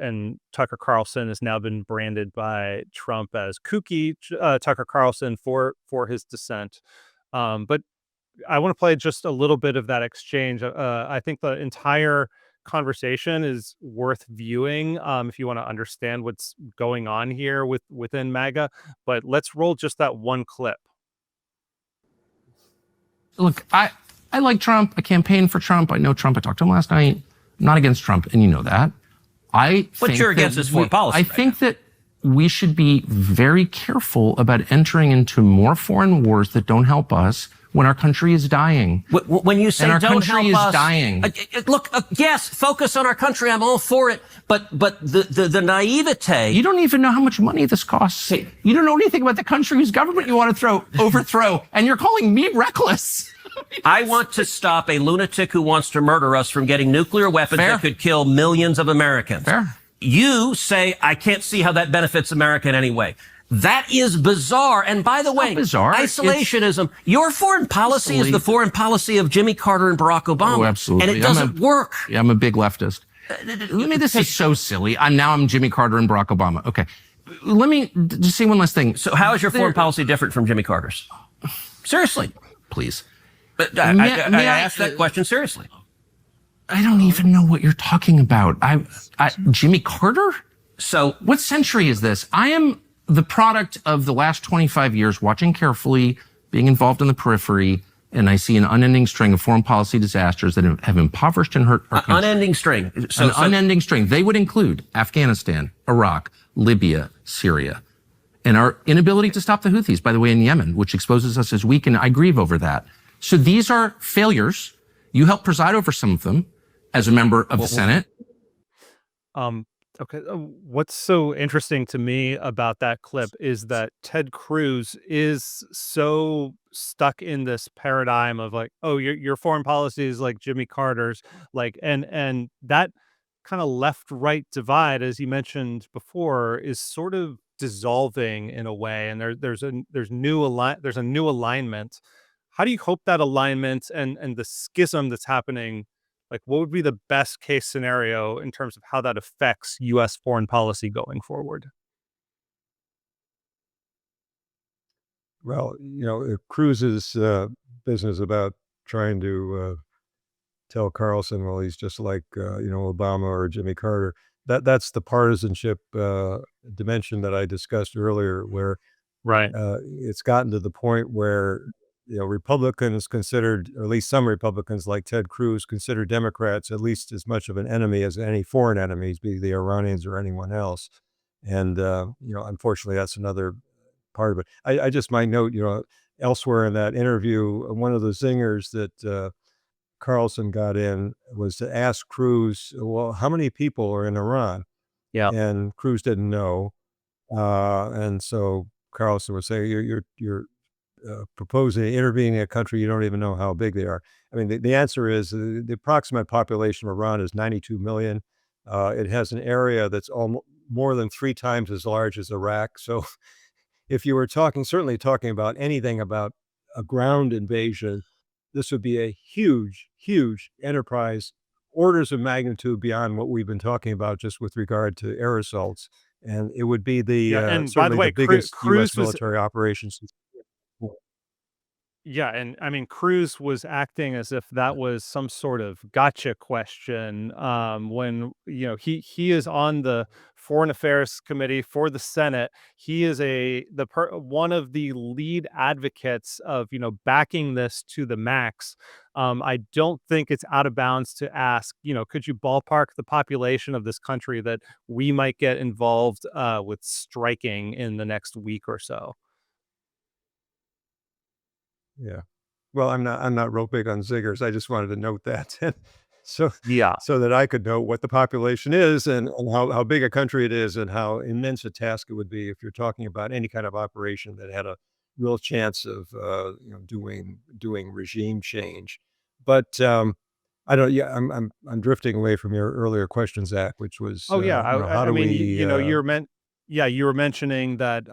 and Tucker Carlson has now been branded by Trump as kooky Tucker Carlson for his dissent. But I want to play just a little bit of that exchange. I think the entire conversation is worth viewing if you want to understand what's going on here within MAGA. But let's roll just that one clip. Look, I like Trump. I campaigned for Trump. I know Trump. I talked to him last night. I'm not against Trump, and you know that. But you're against his foreign policy. I think that we should be very careful about entering into more foreign wars that don't help us when our country is dying. When you say and our don't country help is us, dying. Look, yes, focus on our country. I'm all for it. But the naivete. You don't even know how much money this costs. Hey. You don't know anything about the country whose government you want to overthrow, and you're calling me reckless. I want to stop a lunatic who wants to murder us from getting nuclear weapons Fair. that could kill millions of Americans. Fair. You say, I can't see how that benefits America in any way. That is bizarre. And by the way, bizarre. Isolationism, your foreign policy is the foreign policy of Jimmy Carter and Barack Obama. Oh, absolutely. And it doesn't work. Yeah, I'm a big leftist. This is so silly. I'm Jimmy Carter and Barack Obama. Okay. Let me just say one last thing. So how is your foreign policy different from Jimmy Carter's? Seriously. Please. But I asked that question seriously. I don't even know what you're talking about. Jimmy Carter? So what century is this? I am the product of the last 25 years, watching carefully, being involved in the periphery, and I see an unending string of foreign policy disasters that have impoverished and hurt our country. Unending string. Unending string. They would include Afghanistan, Iraq, Libya, Syria, and our inability to stop the Houthis, by the way, in Yemen, which exposes us as weak, and I grieve over that. So these are failures. You helped preside over some of them as a member of the Senate. Okay. What's so interesting to me about that clip is that Ted Cruz is so stuck in this paradigm of like, oh, your foreign policy is like Jimmy Carter's, like, and that kind of left-right divide, as you mentioned before, is sort of dissolving in a way, and there's a new alignment. How do you hope that alignment and the schism that's happening, like what would be the best case scenario in terms of how that affects U.S. foreign policy going forward? Well, Cruz's business about trying to tell Carlson, well, he's just like, Obama or Jimmy Carter. That's the partisanship dimension that I discussed earlier, where Right. It's gotten to the point where Republicans considered, or at least some Republicans like Ted Cruz, consider Democrats at least as much of an enemy as any foreign enemies, be the Iranians or anyone else. And, unfortunately, that's another part of it. I just might note, elsewhere in that interview, one of the zingers that Carlson got in was to ask Cruz, well, how many people are in Iran? Yeah. And Cruz didn't know. And so Carlson would say, you're proposing intervening in a country you don't even know how big they are. I mean, the answer is the approximate population of Iran is 92 million. It has an area that's more than 3 times as large as Iraq. So if you were certainly talking about anything about a ground invasion, this would be a huge, huge enterprise, orders of magnitude beyond what we've been talking about just with regard to air assaults. And it would be and by the way, the biggest Cruz U.S. military operations. Yeah, and I mean, Cruz was acting as if that was some sort of gotcha question. When he is on the Foreign Affairs Committee for the Senate, he is one of the lead advocates of backing this to the max. I don't think it's out of bounds to ask, could you ballpark the population of this country that we might get involved with striking in the next week or so? Yeah. Well, I'm not real big on zingers. I just wanted to note that. so Yeah. so that I could know what the population is and how big a country it is and how immense a task it would be if you're talking about any kind of operation that had a real chance of doing regime change. But I don't. Yeah, I'm drifting away from your earlier question, Zach, which was Oh yeah, how do I mean, we? you were mentioning that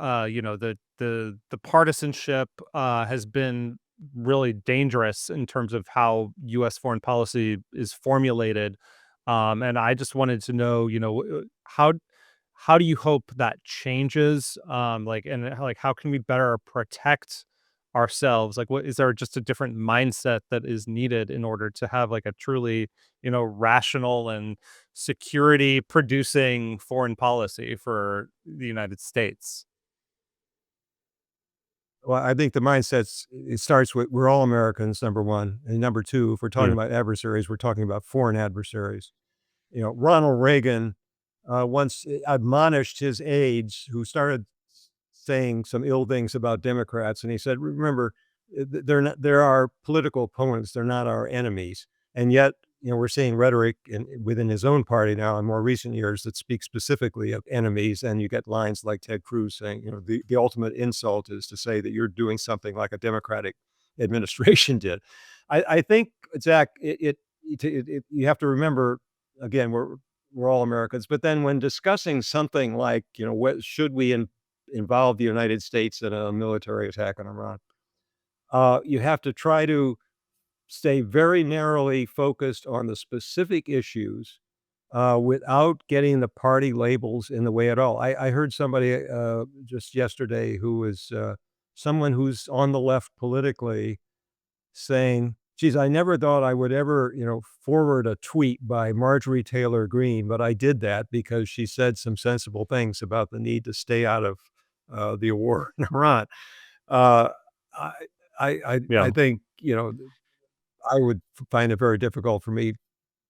the partisanship has been really dangerous in terms of how U.S. foreign policy is formulated, and I just wanted to know, how do you hope that changes? Like, how can we better protect ourselves? Like, what is there just a different mindset that is needed in order to have like a truly, rational and security producing foreign policy for the United States? Well, I think the it starts with we're all Americans, number one. And number two, if we're talking Mm. about adversaries, we're talking about foreign adversaries. Ronald Reagan once admonished his aides who started saying some ill things about Democrats. And he said, remember, they're our political opponents. They're not our enemies. And yet, we're seeing rhetoric within his own party now in more recent years that speaks specifically of enemies. And you get lines like Ted Cruz saying, the ultimate insult is to say that you're doing something like a Democratic administration did. I think, Zach, you have to remember, again, we're all Americans, but then when discussing something like, what should we involve the United States in a military attack on Iran, you have to try to stay very narrowly focused on the specific issues without getting the party labels in the way at all. I heard somebody just yesterday who was someone who's on the left politically saying, geez, I never thought I would ever, forward a tweet by Marjorie Taylor Greene, but I did that because she said some sensible things about the need to stay out of the war in Iran. Uh, I, I Yeah. think, I would find it very difficult for me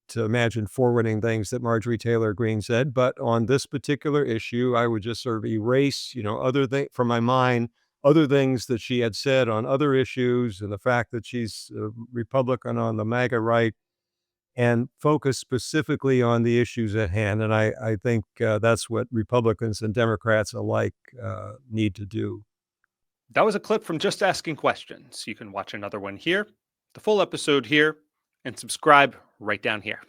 to imagine forwarding things that Marjorie Taylor Greene said, but on this particular issue, I would just sort of erase, other thing from my mind, other things that she had said on other issues, and the fact that she's a Republican on the MAGA right, and focus specifically on the issues at hand. And I think that's what Republicans and Democrats alike need to do. That was a clip from Just Asking Questions. You can watch another one here, the full episode here, and subscribe right down here.